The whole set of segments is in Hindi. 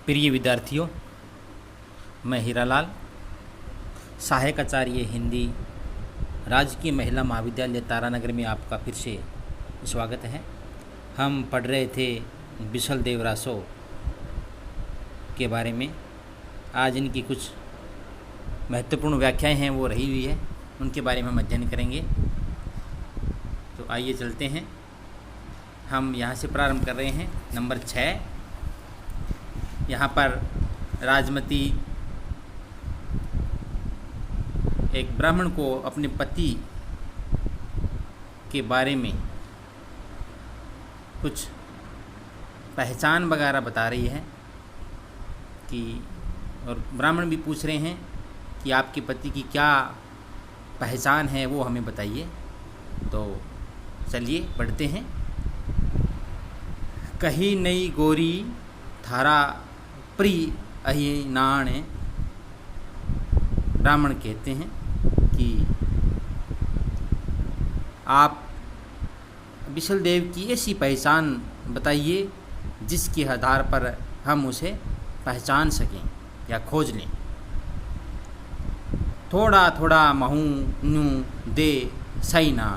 प्रिय विद्यार्थियों, मैं हीरालाल, सहायक आचार्य हिंदी, राजकीय महिला महाविद्यालय तारानगर में आपका फिर से स्वागत है। हम पढ़ रहे थे बिसल देव रासो के बारे में। आज इनकी कुछ महत्वपूर्ण व्याख्याएं हैं वो रही हुई है, उनके बारे में हम अध्ययन करेंगे। तो आइए चलते हैं। हम यहाँ से प्रारंभ कर रहे हैं नंबर 6। यहाँ पर राजमती एक ब्राह्मण को अपने पति के बारे में कुछ पहचान वगैरह बता रही है कि, और ब्राह्मण भी पूछ रहे हैं कि आपके पति की क्या पहचान है वो हमें बताइए। तो चलिए पढ़ते हैं। कही नई गोरी थारा प्रिय अहिनाण। ब्राह्मण कहते हैं कि आप बिसल देव की ऐसी पहचान बताइए जिसके आधार पर हम उसे पहचान सकें या खोज लें। थोड़ा थोड़ा महू नू दे सैनाण।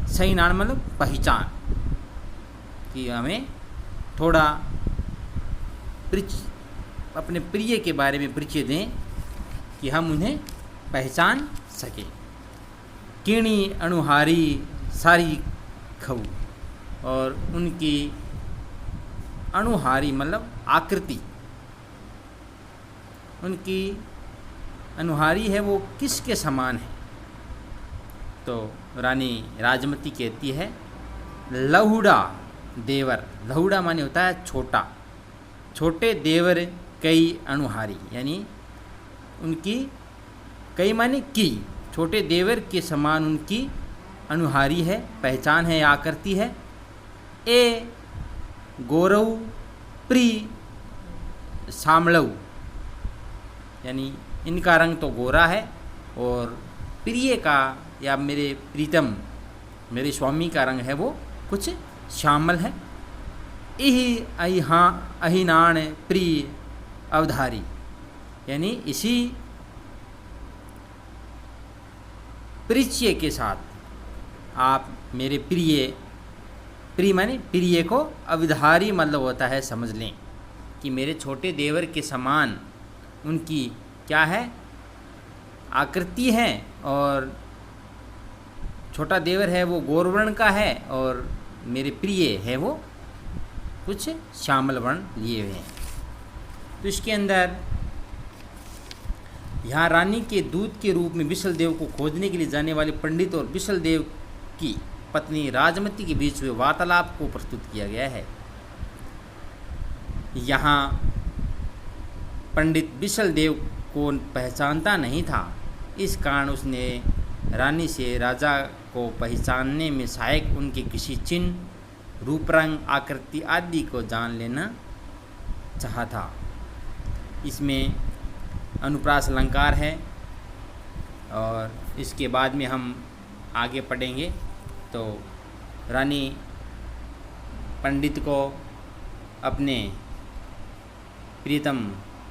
सैनाण मतलब पहचान, कि हमें थोड़ा अपने प्रिय के बारे में परिचय दें कि हम उन्हें पहचान सकें। किणी अणुहारी सारी खऊ, और उनकी अणुहारी मतलब आकृति, उनकी अणुहारी है वो किसके समान है। तो रानी राजमती कहती है लहुड़ा देवर। लहुड़ा माने होता है छोटा, छोटे देवर कई अणुहारी, यानी उनकी कई माने की, छोटे देवर के समान उनकी अणुहारी है, पहचान है, आकृति है। ए गौरव प्री सामलऊ, यानी इनका रंग तो गोरा है और प्रिय का या मेरे प्रीतम मेरे स्वामी का रंग है वो कुछ श्यामल है। अहिनाण प्रिय अवधारी, यानी इसी परिचय के साथ आप मेरे प्रिय माने प्रिय को अवधारी मतलब होता है, समझ लें कि मेरे छोटे देवर के समान उनकी क्या है, आकृति है, और छोटा देवर है वो गौरवर्ण का है और मेरे प्रिय है वो कुछ श्यामल वर्ण लिए हुए हैं। तो इसके अंदर यहाँ रानी के दूत के रूप में बिसल देव को खोजने के लिए जाने वाले पंडित और बिसल देव की पत्नी राजमती के बीच हुए वार्तालाप को प्रस्तुत किया गया है। यहाँ पंडित बिसल देव को पहचानता नहीं था, इस कारण उसने रानी से राजा को पहचानने में सहायक उनके किसी चिन्ह, रूप, रंग, आकृति आदि को जान लेना चाहा था। इसमें अनुप्रास अलंकार है और इसके बाद में हम आगे पढ़ेंगे। तो रानी पंडित को अपने प्रीतम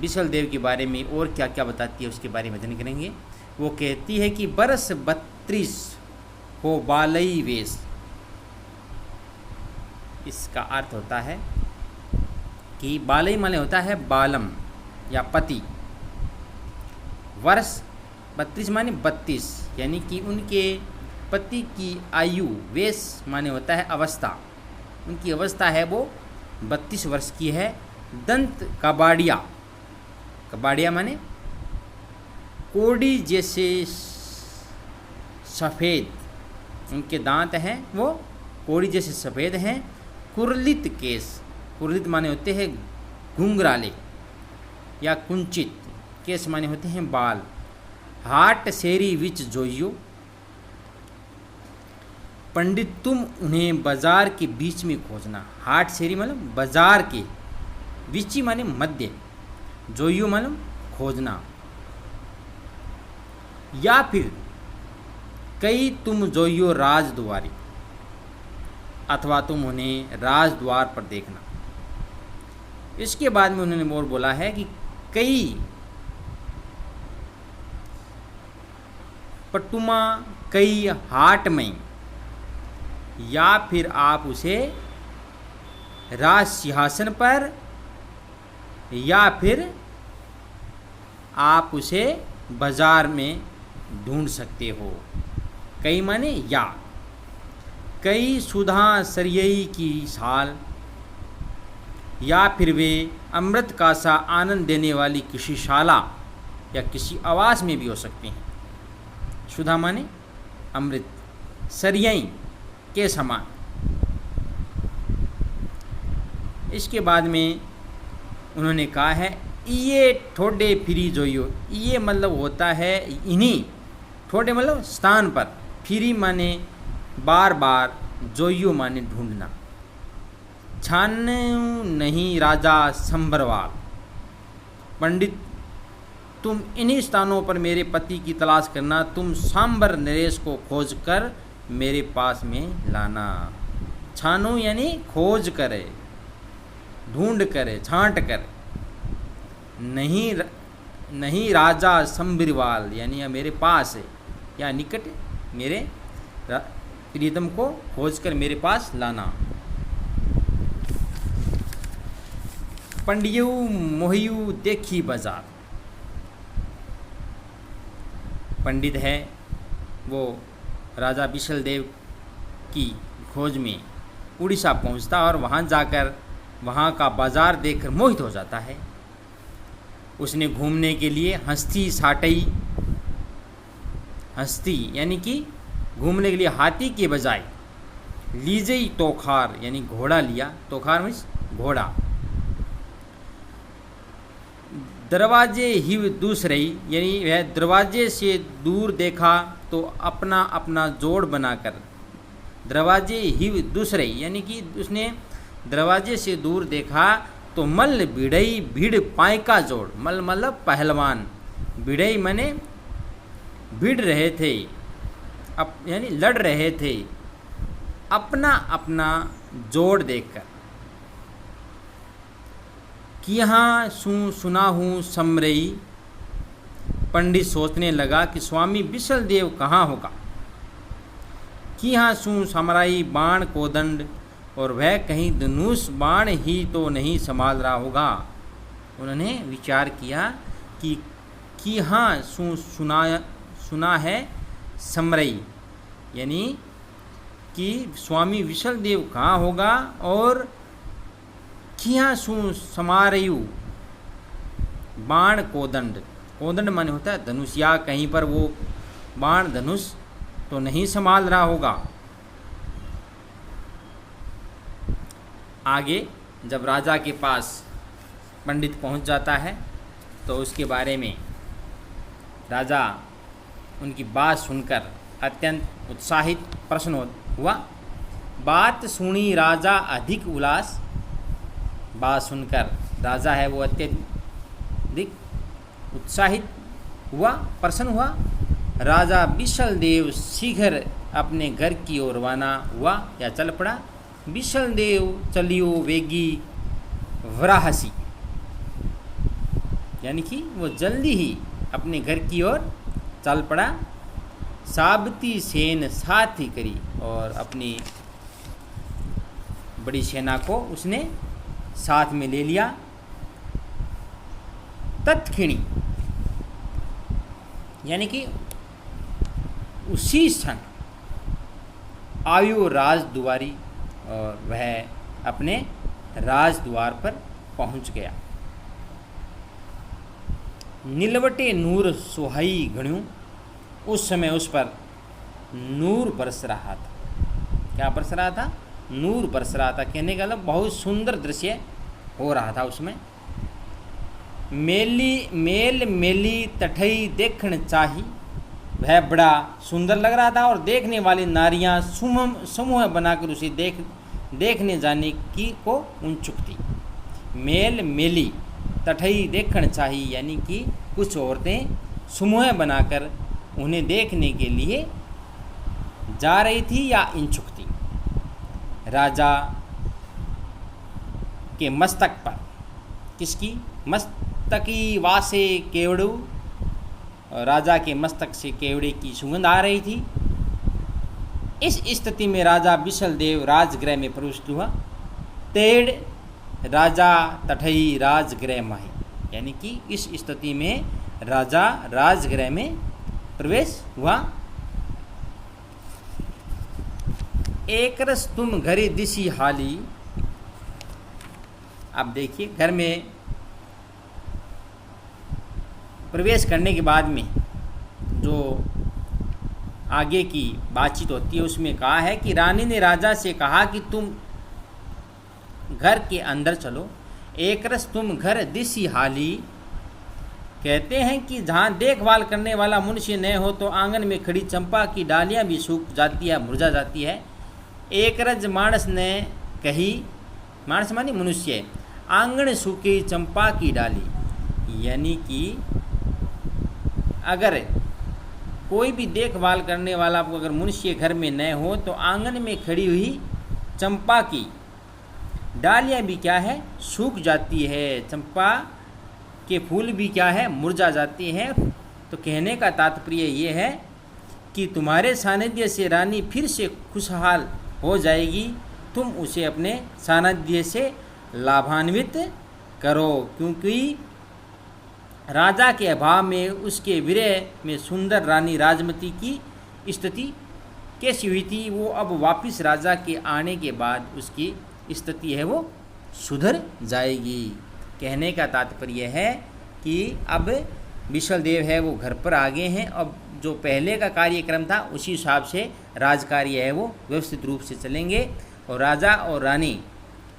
बिसल देव के बारे में और क्या क्या बताती है उसके बारे में अध्ययन करेंगे। वो कहती है कि बरस 32 हो बालई वेश। इसका अर्थ होता है कि बालई माने होता है बालम या पति। वर्ष 32 माने 32, यानी कि उनके पति की आयु, वेश माने होता है अवस्था, उनकी अवस्था है वो 32 वर्ष की है। दंत कबाड़िया, कबाड़िया माने कोड़ी जैसे सफ़ेद, उनके दांत हैं वो कोड़ी जैसे सफ़ेद हैं। कुरलित केस, कुरलित माने होते हैं घुंघराले या कुंचित, केस माने होते हैं बाल। हाट शेरी विच जोइयो, पंडित तुम उन्हें बाजार के बीच में खोजना। हाट शेरी मतलब बाजार के, विची माने मध्य, जोइयो मतलब खोजना। या फिर कई तुम जोइयो राजद्वारी, अथवा तुम उन्हें राजद्वार पर देखना। इसके बाद में उन्होंने और बोला है कि कई पटुमा कई हाट में, या फिर आप उसे राज सिंहासन पर, या फिर आप उसे बाजार में ढूंढ सकते हो। कई माने या, कई सुधा सरियई की साल, या फिर वे अमृत का सा आनंद देने वाली किसी शाला या किसी आवास में भी हो सकते हैं। सुधा माने अमृत, सरियई के समान। इसके बाद में उन्होंने कहा है ये ठोडे फिरी जोइयो। ये मतलब होता है इन्हीं, ठोडे मतलब स्थान पर, फिरी माने बार बार, जोइयो माने ढूंढना। छान नहीं राजा संभरवाल, पंडित तुम इन्हीं स्थानों पर मेरे पति की तलाश करना, तुम सांबर नरेश को खोज कर मेरे पास में लाना। छानो यानी खोज करे, ढूंढ करे, छांट कर। नहीं राजा संबरवाल यानी मेरे पास है या निकट, मेरे प्रियतम को खोज कर मेरे पास लाना। पंडियू मोहियू देखी बाजार। पंडित है वो राजा बिशलदेव की खोज में उड़ीसा पहुंचता और वहां जाकर वहां का बाजार देखकर मोहित हो जाता है। उसने घूमने के लिए हस्ती साटई, हस्ती यानी कि घूमने के लिए हाथी के बजाय लीजई तोखार यानी घोड़ा लिया। तोखार मीन्स घोड़ा। दरवाजे ही दूसरे यानी वह दरवाजे से दूर देखा तो अपना अपना जोड़ बनाकर, दरवाजे ही दूसरे यानी कि उसने दरवाजे से दूर देखा तो मल्ल भिड़ई भीड़ पाए का जोड़। मल मतलब पहलवान, भिड़ई माने भिड़ रहे थे, यानी लड़ रहे थे अपना अपना जोड़ देखकर। कि यहाँ सुना हूँ समरई। पंडित सोचने लगा कि स्वामी बिशलदेव कहाँ होगा। कि यहाँ समराई बाण कोदंड, और वह कहीं धनुष बाण ही तो नहीं संभाल रहा होगा। उन्होंने विचार किया कि हाँ सुना है समरई यानी कि स्वामी विशलदेव कहाँ होगा, और किया समारयु बाण कोदंड। कोदंड माने होता है धनुष, या कहीं पर वो बाण धनुष तो नहीं संभाल रहा होगा। आगे जब राजा के पास पंडित पहुंच जाता है तो उसके बारे में राजा उनकी बात सुनकर अत्यंत उत्साहित प्रसन्न हुआ। बात सुनी राजा अधिक उल्लास। बात सुनकर राजा है वो अत्यधिक उत्साहित हुआ, प्रसन्न हुआ। राजा बिशलदेव शीघ्र अपने घर की ओर रवाना हुआ या चल पड़ा। बिशलदेव चलियो वेगी वराहसी यानी कि वो जल्दी ही अपने घर की ओर चल पड़ा। साबती सेन साथ ही करी, और अपनी बड़ी सेना को उसने साथ में ले लिया। तत्क्षणी यानी कि उसी क्षण आयु राजद्वारी, और वह अपने राजद्वार पर पहुंच गया। नीलवटे नूर सुहाई घण्यू। उस समय उस पर नूर बरस रहा था। क्या बरस रहा था? नूर बरस रहा था। कहने का मतलब बहुत सुंदर दृश्य हो रहा था उसमें। मेल मेली तठई देखण चाही। वह बड़ा सुंदर लग रहा था, और देखने वाली नारियां समूह बनाकर उसे देखने जाने की को उत्सुक थी। मेल मेली तठई देखण चाही यानी कि कुछ औरतें समूह बनाकर उन्हें देखने के लिए जा रही थी या इच्छुक थी। राजा के मस्तक पर किसकी? मस्तकी वासे केवड़ू, राजा के मस्तक से केवड़े की सुगंध आ रही थी। इस स्थिति में राजा बिशल देव राजगृह में प्रविष्ट हुआ। तेड़ राजा तठई राजगृह माही, यानी कि इस स्थिति में राजा राजगृह में प्रवेश हुआ। एक रस तुम घरे दिशी हाली। अब देखिए, घर में प्रवेश करने के बाद में जो आगे की बातचीत होती है उसमें कहा है कि रानी ने राजा से कहा कि तुम घर के अंदर चलो। एक रस तुम घर दिशी हाली, कहते हैं कि जहाँ देखभाल करने वाला मनुष्य न हो तो आंगन में खड़ी चंपा की डालियाँ भी सूख जाती है, मुरझा जाती है। एक रज मानस ने कही, मानस मानी मनुष्य, आंगन सूखी चंपा की डाली, यानी कि अगर कोई भी देखभाल करने वाला अगर मनुष्य घर में न हो तो आंगन में खड़ी हुई चंपा की डालियाँ भी क्या है? सूख जाती है। चंपा के फूल भी क्या है? मुरझा जाते हैं। तो कहने का तात्पर्य ये है कि तुम्हारे सानिध्य से रानी फिर से खुशहाल हो जाएगी। तुम उसे अपने सानिध्य से लाभान्वित करो, क्योंकि राजा के अभाव में उसके विरह में सुंदर रानी राजमती की स्थिति कैसी हुई थी, वो अब वापस राजा के आने के बाद उसकी स्थिति है वो सुधर जाएगी। कहने का तात्पर्य है कि अब बिशल देव है वो घर पर आ गए हैं। अब जो पहले का कार्यक्रम था उसी हिसाब से राजकार्य है वो व्यवस्थित रूप से चलेंगे और राजा और रानी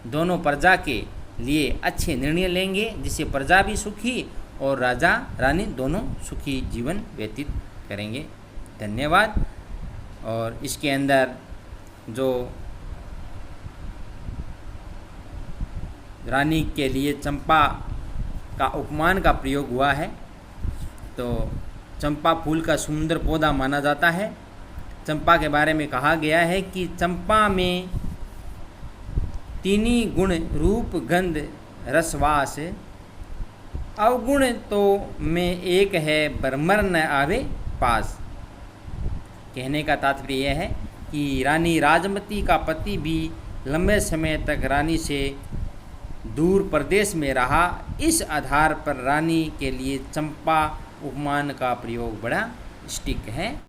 दोनों प्रजा के लिए अच्छे निर्णय लेंगे, जिससे प्रजा भी सुखी और राजा रानी दोनों सुखी जीवन व्यतीत करेंगे। धन्यवाद। और इसके अंदर जो रानी के लिए चंपा का उपमान का प्रयोग हुआ है, तो चंपा फूल का सुंदर पौधा माना जाता है। चंपा के बारे में कहा गया है कि चंपा में तीनी गुण रूप गंध रसवास, अवगुण तो में एक है बरमर न आवे पास। कहने का तात्पर्य यह है कि रानी राजमती का पति भी लंबे समय तक रानी से दूर प्रदेश में रहा। इस आधार पर रानी के लिए चंपा उपमान का प्रयोग बड़ा स्टिक है।